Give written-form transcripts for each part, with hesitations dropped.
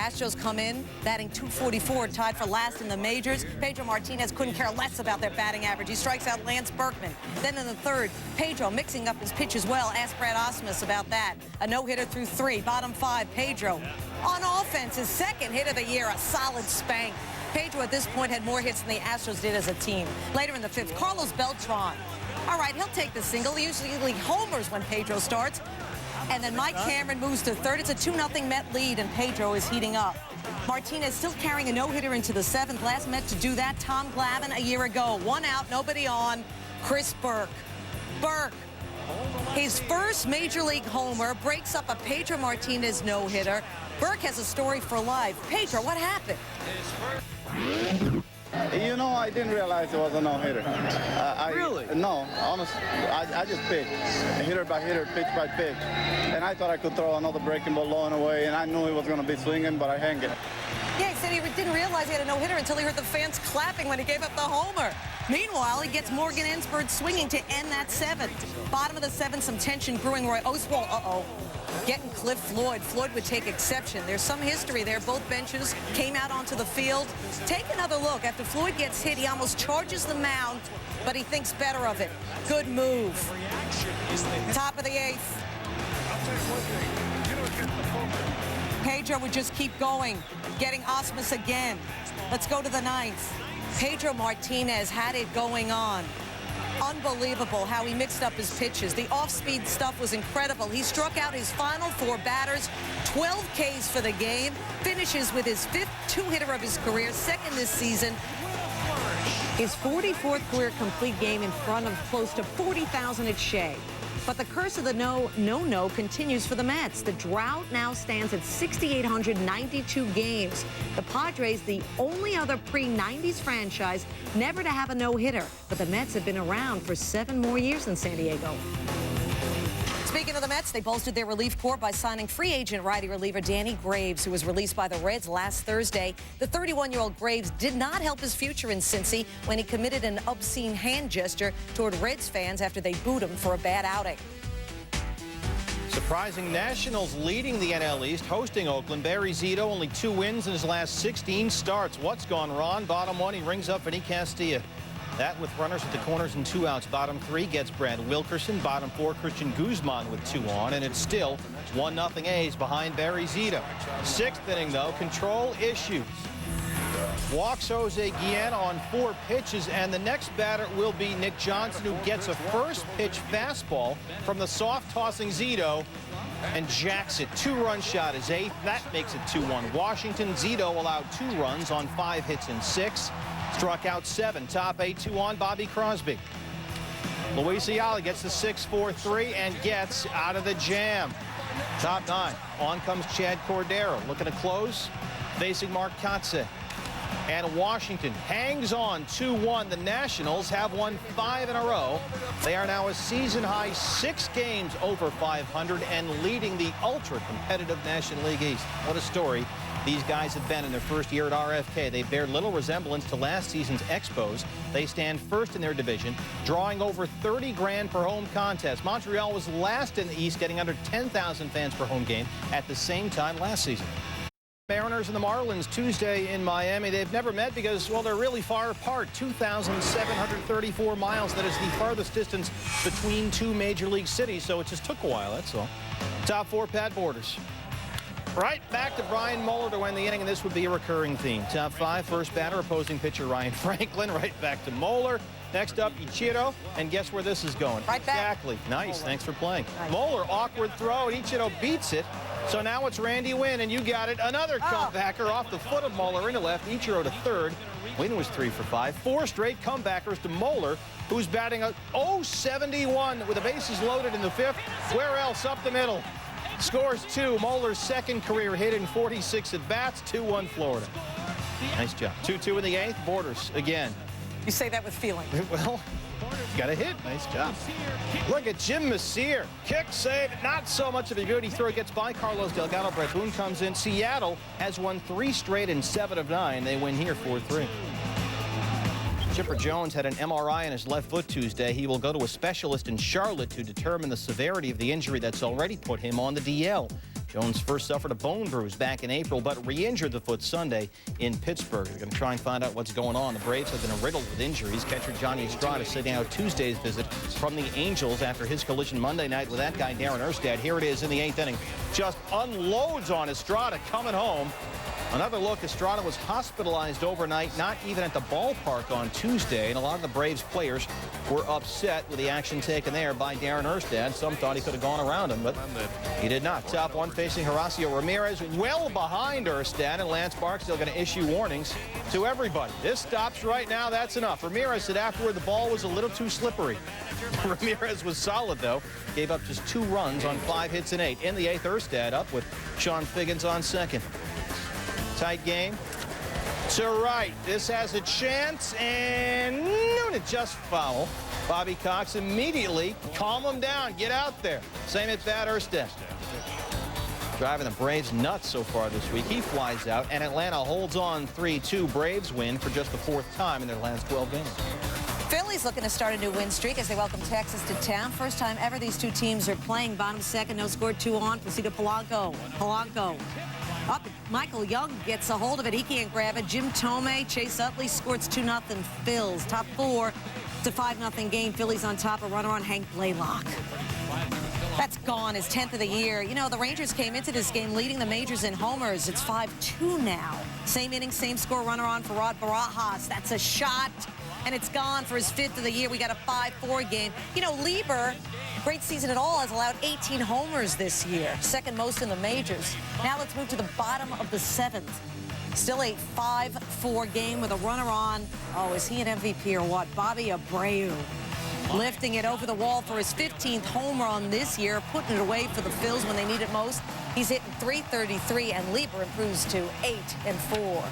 Astros come in, batting .244, tied for last in the majors. Pedro Martinez couldn't care less about their batting average. He strikes out Lance Berkman. Then in the third, Pedro mixing up his pitch as well. Ask Brad Osmus about that. A no-hitter through 3. Bottom 5, Pedro. On offense, his second hit of the year, a solid spank. Pedro at this point had more hits than the Astros did as a team. Later in the 5th, Carlos Beltran. All right, he'll take the single. He usually homers when Pedro starts. And then Mike Cameron moves to 3rd. It's a 2-0 Met lead, and Pedro is heating up. Martinez still carrying a no-hitter into the 7th. Last Met to do that, Tom Glavine a year ago. 1 out, nobody on. Chris Burke. Burke, his first Major League homer, breaks up a Pedro Martinez no-hitter. Burke has a story for life. Pedro, what happened? You know, I didn't realize it was a no-hitter. Really? No, honestly. I just pitched, hitter by hitter, pitch by pitch. And I thought I could throw another breaking ball low and away, and I knew he was going to be swinging, but I hang it. Yeah, he said he didn't realize he had a no-hitter until he heard the fans clapping when he gave up the homer. Meanwhile, he gets Morgan Ensberg swinging to end that 7th. Bottom of the 7th, some tension brewing. Roy Oswalt, getting Cliff Floyd. Floyd would take exception. There's some history there. Both benches came out onto the field. Take another look. After Floyd gets hit, he almost charges the mound, but he thinks better of it. Good move. Top of the 8th. Pedro would just keep going, getting Osmus again. Let's go to the 9th. Pedro Martinez had it going on. Unbelievable how he mixed up his pitches. The off-speed stuff was incredible. He struck out his final 4 batters, 12 Ks for the game, finishes with his 5th two-hitter of his career, 2nd this season. His 44th career complete game in front of close to 40,000 at Shea. But the curse of the no continues for the Mets. The drought now stands at 6,892 games. The Padres, the only other pre-90s franchise never to have a no-hitter. But the Mets have been around for 7 more years in San Diego. Speaking of the Mets, they bolstered their relief corps by signing free agent righty reliever Danny Graves, who was released by the Reds last Thursday. The 31-year-old Graves did not help his future in Cincy when he committed an obscene hand gesture toward Reds fans after they booed him for a bad outing. Surprising Nationals leading the NL East, hosting Oakland. Barry Zito only 2 wins in his last 16 starts. What's gone wrong? Bottom 1, he rings up Vinny Castilla. That with runners at the corners and 2 outs. Bottom 3 gets Brad Wilkerson. Bottom 4, Christian Guzman with 2 on. And it's still 1-0 A's behind Barry Zito. 6th inning, though, control issues. Walks Jose Guillen on 4 pitches. And the next batter will be Nick Johnson, who gets a first pitch fastball from the soft-tossing Zito and jacks it. 2-run shot is 8th. That makes it 2-1 Washington. Zito allowed 2 runs on 5 hits in 6. Struck out 7. Top 8-2 on Bobby Crosby. Luis Ayala gets the 6-4-3 and gets out of the jam. Top 9. On comes Chad Cordero. Looking to close. Facing Mark Kotsay. And Washington hangs on 2-1. The Nationals have won 5 in a row. They are now a season-high 6 games over 500 and leading the ultra-competitive National League East. What a story these guys have been in their first year at RFK. They bear little resemblance to last season's Expos. They stand first in their division, drawing over 30 grand per home contest. Montreal was last in the East, getting under 10,000 fans per home game at the same time last season. Mariners and the Marlins Tuesday in Miami. They've never met because, well, they're really far apart. 2,734 miles. That is the farthest distance between 2 major league cities, so it just took a while, that's all. Top 4, Pat Borders. Right back to Brian Mueller to end the inning, and this would be a recurring theme. Top 5, first batter, opposing pitcher Ryan Franklin. Right back to Mueller. Next up, Ichiro. And guess where this is going? Right back. Exactly. Nice. Thanks for playing. Nice. Mueller, awkward throw, and Ichiro beats it. So now it's Randy Wynn, and you got it. Another comebacker off the foot of Mueller into left. Ichiro to 3rd. Wynn was 3 for 5. 4 straight comebackers to Mueller, who's batting a .071 with the bases loaded in the 5th. Where else? Up the middle. Scores 2. Mueller's 2nd career hit in 46 at-bats. 2-1 Florida. Nice job. 2-2 in the 8th. Borders again. You say that with feeling. Well, got a hit. Nice job. Look at Jim Messier. Kick, save. Not so much of a beauty throw. Gets by Carlos Delgado. Brett Boone comes in. Seattle has won 3 straight in 7 of 9. They win here 4-3. Chipper Jones had an MRI on his left foot Tuesday. He will go to a specialist in Charlotte to determine the severity of the injury that's already put him on the DL. Jones first suffered a bone bruise back in April, but re-injured the foot Sunday in Pittsburgh. They're going to try and find out what's going on. The Braves have been riddled with injuries. Catcher Johnny Estrada sitting out Tuesday's visit from the Angels after his collision Monday night with that guy, Darren Erstad. Here it is in the 8th inning. Just unloads on Estrada coming home. Another look, Estrada was hospitalized overnight, not even at the ballpark on Tuesday, and a lot of the Braves players were upset with the action taken there by Darren Erstad. Some thought he could have gone around him, but he did not. Top one facing Horacio Ramirez, well behind Erstad, and Lance Barksdale going to issue warnings to everybody. This stops right now, that's enough. Ramirez said afterward the ball was a little too slippery. Ramirez was solid, though. Gave up just 2 runs on 5 hits and 8. In the 8th, Erstad up with Sean Figgins on second. Tight game. To right. This has a chance, and Noonan just foul. Bobby Cox immediately calm him down. Get out there. Same at bat, Erstad. Driving the Braves nuts so far this week. He flies out, and Atlanta holds on 3-2. Braves win for just the 4th time in their last 12 games. Philly's looking to start a new win streak as they welcome Texas to town. First time ever these two teams are playing. Bottom second, no score, 2 on. Placido Polanco. Up, Michael Young gets a hold of it. He can't grab it. Jim Tomei, Chase Utley scores 2-0 Phils. Top 4 to 5-0 game. Phillies on top. A runner on Hank Blaylock. That's gone. His 10th of the year. You know, the Rangers came into this game leading the majors in homers. It's 5-2 now. Same inning, same score. Runner on for Rod Barajas. That's a shot, and it's gone for his 5th of the year. We got a 5-4 game. You know, Lieber, great season at all, has allowed 18 homers this year, second most in the majors. Now let's move to the bottom of the 7th. Still a 5-4 game with a runner on. Oh, is he an MVP or what? Bobby Abreu lifting it over the wall for his 15th home run this year, putting it away for the Phils when they need it most. He's hitting .333, and Lieber improves to 8-4.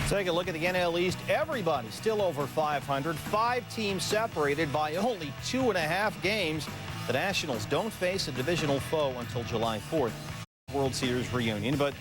Take a look at the NL East. Everybody still over 500. 5 teams separated by only 2.5 games. The Nationals don't face a divisional foe until July 4th. World Series reunion, but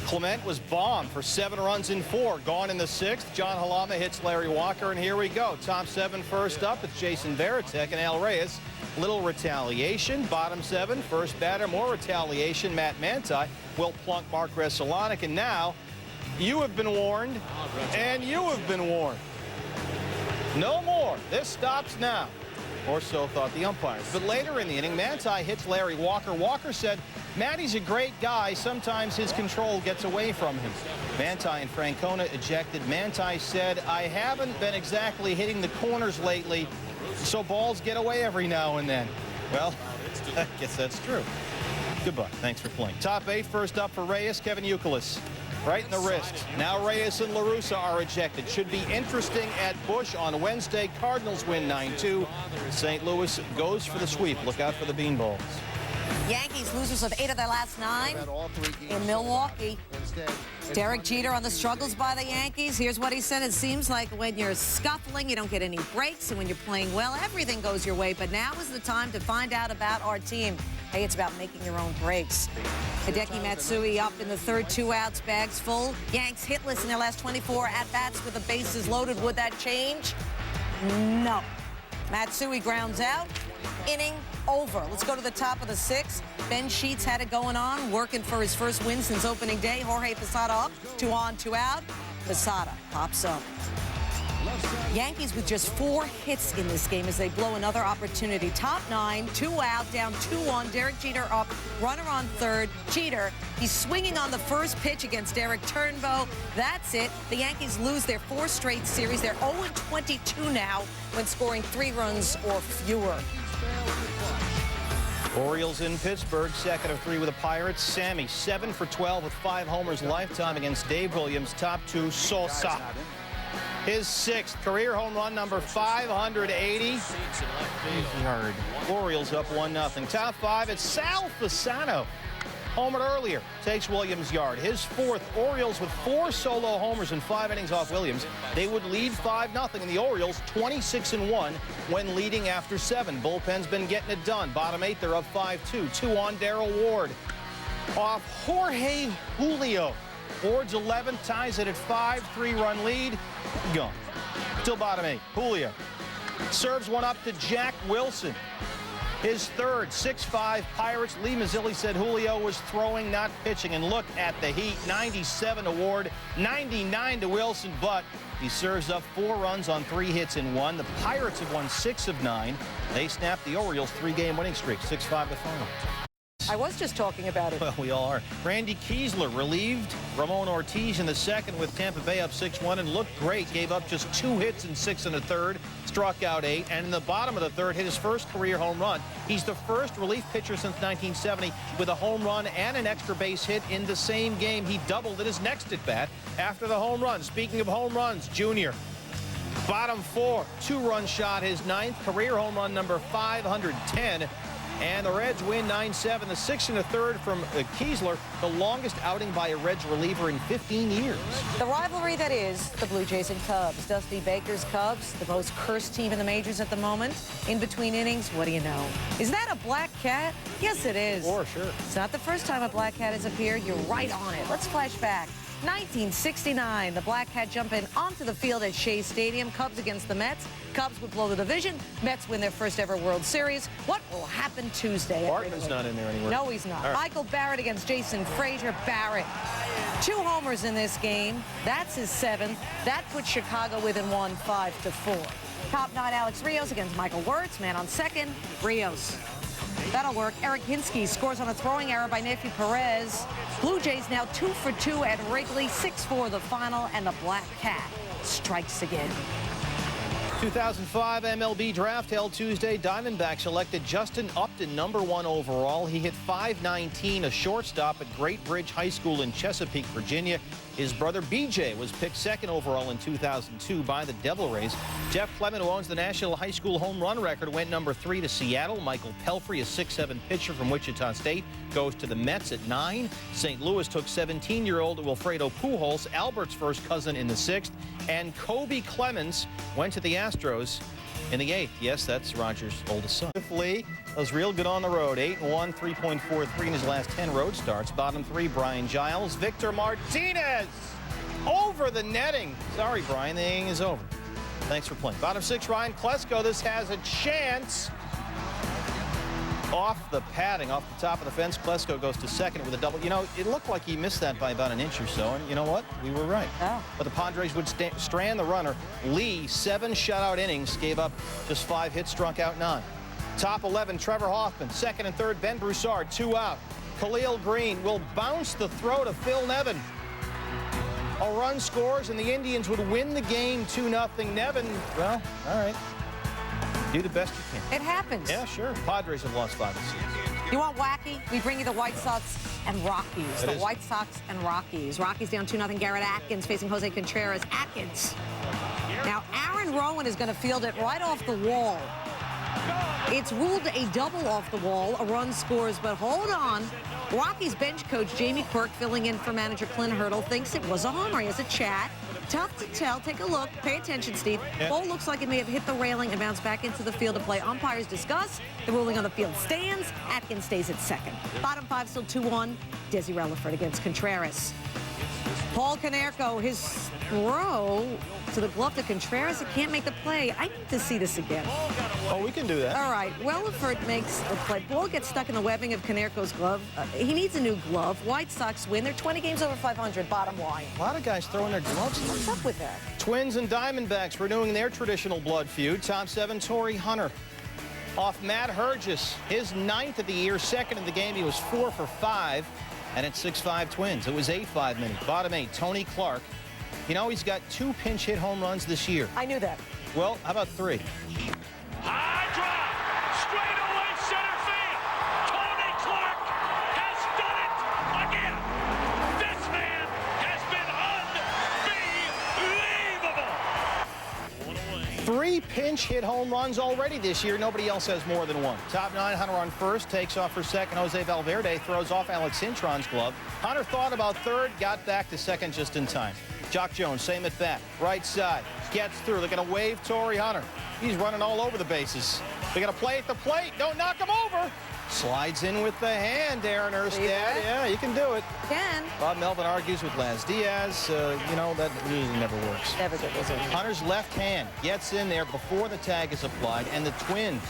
Clement was bombed for 7 runs in 4. Gone in the 6th. John Halama hits Larry Walker, and here we go. Top 7 first up. It's Jason Varitek and Al Reyes. Little retaliation. Bottom 7, first batter, more retaliation. Matt Manti will plunk Mark Resselonic, and now you have been warned, and you have been warned. No more. This stops now. Or so thought the umpires. But later in the inning, Manti hits Larry Walker. Walker said, Matty's a great guy. Sometimes his control gets away from him. Manti and Francona ejected. Manti said, I haven't been exactly hitting the corners lately, so balls get away every now and then. Well, I guess that's true. Goodbye. Thanks for playing. Top 8 first up for Reyes, Kevin Youkilis. Right in the wrist. Now Reyes and La Russa are ejected. Should be interesting at Busch on Wednesday. Cardinals win 9-2. St. Louis goes for the sweep. Look out for the beanballs. Yankees losers of 8 of their last 9 in Milwaukee. Derek Jeter on the struggles by the Yankees. Here's what he said. It seems like when you're scuffling, you don't get any breaks, and when you're playing well, everything goes your way. But now is the time to find out about our team. Hey, it's about making your own breaks. Hideki Matsui up in the 3rd, 2 outs, bags full. Yanks hitless in their last 24 at-bats with the bases loaded. Would that change? No. Matsui grounds out. Inning over. Let's go to the top of the 6th. Ben Sheets had it going on, working for his first win since opening day. Jorge Posada up, 2 on, 2 out. Posada pops up. Yankees with just 4 hits in this game as they blow another opportunity. Top 9, 2 out, down 2-1. Derek Jeter up, runner on 3rd. Jeter, he's swinging on the first pitch against Derek Turnbow. That's it. The Yankees lose their 4 straight series. They're 0-22 now when scoring 3 runs or fewer. Orioles in Pittsburgh, 2nd of 3 with the Pirates. Sammy, 7 for 12 with 5 homers lifetime against Dave Williams. Top 2, Sosa. His 6th career home run, number 580. Yard. Orioles up 1-0. Top 5, it's Sal Fasano. Homered earlier, takes Williams' yard. His 4th. Orioles with 4 solo homers and 5 innings off Williams. They would lead 5-0, and the Orioles 26-1 when leading after 7. Bullpen's been getting it done. Bottom 8, they're up 5-2. 2 on Darrell Ward. Off Jorge Julio. Ward's 11, ties it at 5, 3-run lead. Gone. Still bottom 8. Julio serves one up to Jack Wilson. His third, 6-5 Pirates. Lee Mazzilli said Julio was throwing, not pitching. And look at the heat. 97 to Ward, 99 to Wilson, but he serves up 4 runs on 3 hits in 1. The Pirates have won 6 of 9. They snapped the Orioles' 3-game winning streak, 6-5 the final. I was just talking about it. Well, we all are. Randy Kiesler relieved Ramon Ortiz in the second with Tampa Bay up 6-1 and looked great. Gave up just 2 hits in 6 1/3, struck out 8, and in the bottom of the third hit his first career home run. He's the first relief pitcher since 1970 with a home run and an extra base hit in the same game. He doubled in his next at-bat after the home run. Speaking of home runs, Junior. Bottom 4, 2-run shot, his 9th career home run, number 510. And the Reds win 9-7. The 6 1/3 from Kiesler, the longest outing by a Reds reliever in 15 years. The rivalry that is the Blue Jays and Cubs. Dusty Baker's Cubs, the most cursed team in the majors at the moment. In between innings, what do you know? Is that a black cat? Yes, it is. Sure. It's not the first time a black cat has appeared. You're right on it. Let's flash back. 1969, the Black Cat jump in onto the field at Shea Stadium. Cubs against the Mets. Cubs would blow the division. Mets win their first ever World Series. What will happen Tuesday? Bartman's not in there anymore. No, he's not. Right. Michael Barrett against Jason Frazier. Barrett. 2 homers in this game. That's his 7th. That puts Chicago within 1, 5-4. Top 9, Alex Rios against Michael Wirtz. Man on second, Rios. That'll work. Eric Hinsky scores on a throwing error by Nephi Perez. Blue Jays now 2 for 2 at Wrigley, 6-4 the final, and the Black Cat strikes again. 2005 MLB draft held Tuesday. Diamondbacks selected Justin Upton, number 1 overall. He hit .519, a shortstop at Great Bridge High School in Chesapeake, Virginia. His brother BJ was picked 2nd overall in 2002 by the Devil Rays. Jeff Clement, who owns the National High School home run record, went number 3 to Seattle. Michael Pelfrey, a 6'7" pitcher from Wichita State, goes to the Mets at 9. St. Louis took 17-year-old Wilfredo Pujols, Albert's first cousin, in the 6th. And Kobe Clemens went to the Astros in the 8th. Yes, that's Rogers' oldest son. Lee was real good on the road. 8-1, 3.43 in his last 10 road starts. Bottom 3, Brian Giles. Victor Martinez over the netting. Sorry, Brian, the inning is over. Thanks for playing. Bottom 6, Ryan Klesko. This has a chance. Off the padding, off the top of the fence. Klesko goes to second with a double. You know, it looked like he missed that by about an inch or so, and you know what? We were right. Oh. But the Padres would strand the runner. Lee, 7 shutout innings, gave up just 5 hits, struck out 9. Top 11, Trevor Hoffman. 2nd and 3rd, Ben Broussard, 2 out. Khalil Green will bounce the throw to Phil Nevin. A run scores, and the Indians would win the game 2-0. Nevin, well, all right. Do the best you can. It happens. Yeah, sure. Padres have lost 5 of 6. You want wacky? We bring you the White Sox and Rockies. That is. White Sox and Rockies. Rockies down 2-0. Garrett Atkins facing Jose Contreras. Atkins. Now, Aaron Rowan is going to field it right off the wall. It's ruled a double off the wall. A run scores, but hold on. Rockies bench coach Jamie Quirk, filling in for manager Clint Hurdle, thinks it was a homer. He has a chat. Tough to tell. Take a look. Pay attention, Steve. Yep. Ball looks like it may have hit the railing and bounced back into the field of play. Umpires discuss. The ruling on the field stands. Atkins stays at second. Bottom 5 still 2-1. Desi Relaford against Contreras. Paul Konerko, his throw to the glove to Contreras. He can't make the play. I need to see this again. Oh, we can do that. All right. Relaford makes the play. Ball gets stuck in the webbing of Konerko's glove. He needs a new glove. White Sox win. They're 20 games over 500. Bottom line. A lot of guys throwing their gloves. What's up with that? Twins and Diamondbacks renewing their traditional blood feud. Top 7, Torrey Hunter off Matt Hergis. His 9th of the year, 2nd in the game. He was 4 for 5. And it's 6-5 Twins. It was 8-5 minute. Bottom 8, Tony Clark. You know, he's got 2 pinch hit home runs this year. I knew that. Well, how about 3? High drive, straight away center field. Tony Clark has done it again. This man has been unbelievable. 3 pinch hit home runs already this year. Nobody else has more than 1. Top 9, Hunter on first, takes off for second. Jose Valverde throws off Alex Cintron's glove. Hunter thought about third, got back to second just in time. Jock Jones, same at bat. Right side, gets through. They're going to wave Torrey Hunter. He's running all over the bases. They're going to play at the plate. Don't knock him over. Slides in with the hand, Aaron Erstad. Yeah, you can do it. Can. Bob Melvin argues with Laz Diaz. You know, that usually never works. Never good, was it? Hunter's left hand gets in there before the tag is applied, and the Twins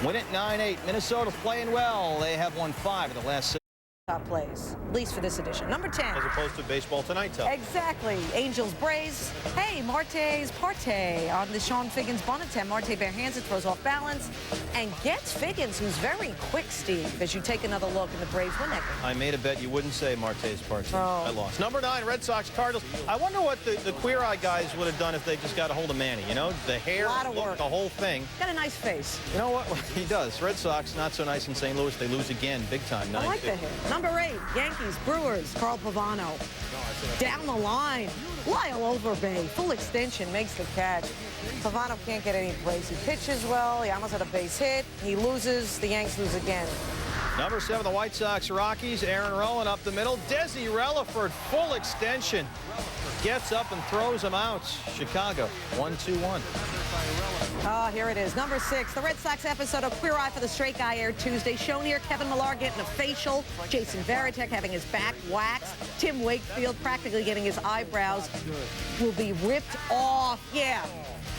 Win it 9-8. Minnesota's playing well. They have won 5 of the last 6. Top plays, at least for this edition. Number 10. As opposed to baseball tonight, Tuck. Exactly. Angels, Braves. Hey, Marte's parte on the Sean Figgins bunt attempt. Marte barehands it, throws off balance, and gets Figgins, who's very quick, Steve, as you take another look in the Braves win that game. I made a bet you wouldn't say Marte's parte. Oh. I lost. Number 9, Red Sox, Cardinals. I wonder what the Queer Eye guys would have done if they just got a hold of Manny. You know, the hair, A lot of look, work. the whole thing. Got a nice face. You know what? He does. Red Sox, not so nice in St. Louis. They lose again, big time. I like the hair. Number 8, Yankees, Brewers, Carl Pavano. Down the line, Lyle Overbay, full extension, makes the catch. Pavano can't get any breaks. He pitches well. He almost had a base hit. He loses. The Yanks lose again. Number 7, the White Sox, Rockies. Aaron Rowan up the middle. Desi Relaford, full extension. Gets up and throws him out. Chicago, 1-2-1. Here it is. Number 6, the Red Sox episode of Queer Eye for the Straight Guy aired Tuesday. Shown here, Kevin Millar getting a facial. Jason Varitek having his back waxed. Tim Wakefield practically getting his eyebrows will be ripped off. Yeah.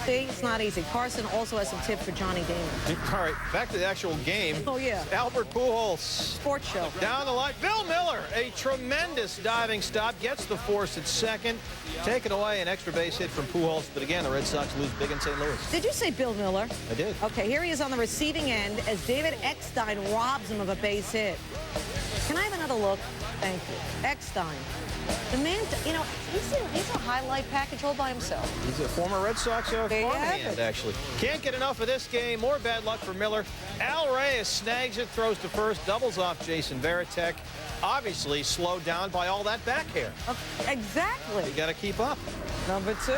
See, it's not easy. Carson also has some tips for Johnny Damon. All right, back to the actual game. Oh, yeah. Albert Pujols. Sports show. Down the line. Bill Miller, a tremendous diving stop. Gets the force at second. Taken away, an extra base hit from Pujols. But again, the Red Sox lose big in St. Louis. Did you say Bill Miller? I did. Okay, here he is on the receiving end as David Eckstein robs him of a base hit. Can I have another look? Thank you. Eckstein. The man, you know, he's a highlight package all by himself. He's a former Red Sox farmhand, actually. Can't get enough of this game. More bad luck for Miller. Al Reyes snags it, throws to first, doubles off Jason Varitek. Obviously slowed down by all that back hair. Exactly. You got to keep up. Number 2.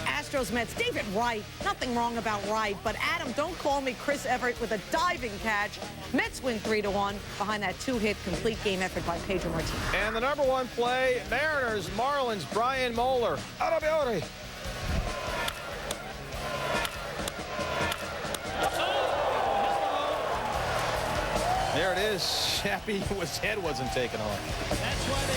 Astros Mets, David Wright. Nothing wrong about Wright, but Adam, don't call me Chris Everett with a diving catch. Mets win 3-1 behind that 2-hit complete game effort by Pedro Martinez. And the number 1 play, Mariners, Marlins, Brian Moeller. Arabiori. There it is. Happy his head wasn't taken off.